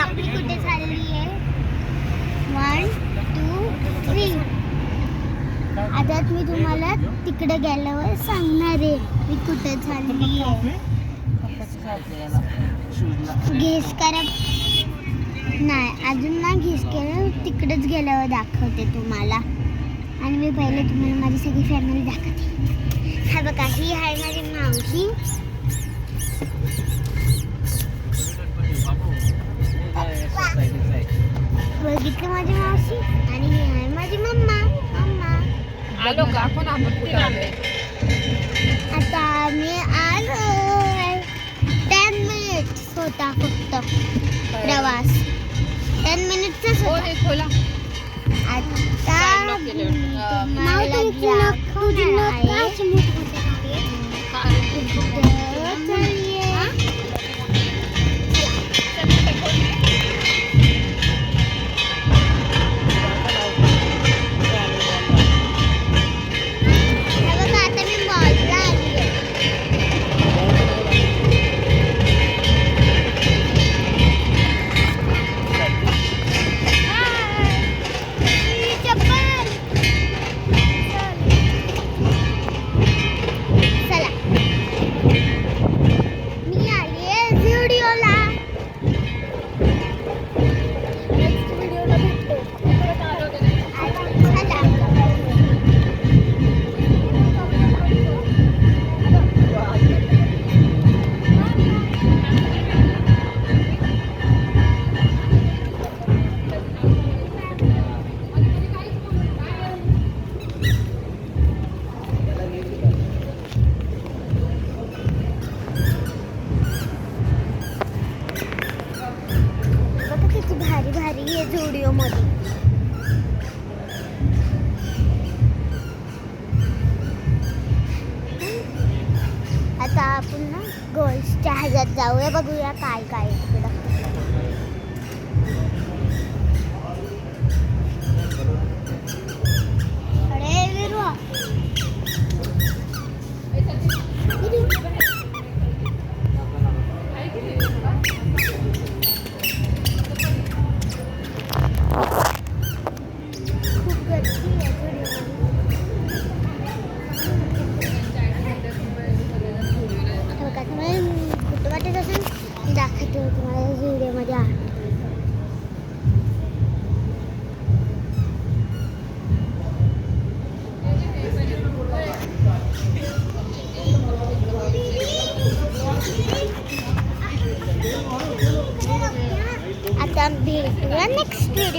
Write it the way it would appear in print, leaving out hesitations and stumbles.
आपली कुठे चालली आहे 1 2 3 आता मी तुम्हाला तिकडे गेल्यावर सांगणार आहे मी कुठे चालली आहे. घेस करा नाही अजून ना घेस केलं तिकडेच गेल्यावर दाखवते तुम्हाला. आणि मी पहिले तुम्हाला माझी सगळी फॅमिली दाखवते. हा बघा ही आहे माझी मावशी. बघितलं माझी मावशी. आणि ही आहे माझी मम्मा. आलो का आपण कुठे आलोय आता मी आलोय 10 मिनिट्स होता फक्त प्रवास 10 मिनिट्सच होता. खोला आता भारी भारी आहे झुडिओ मध्ये. आता आपण ना गोल्सच्या ह्याच्यात जाऊया बघूया काय काय तिकडं. अरे विरवा दाखवतो तुम्हाला व्हिडिओमध्ये. आता भेटूया नेक्स्ट व्हिडिओ.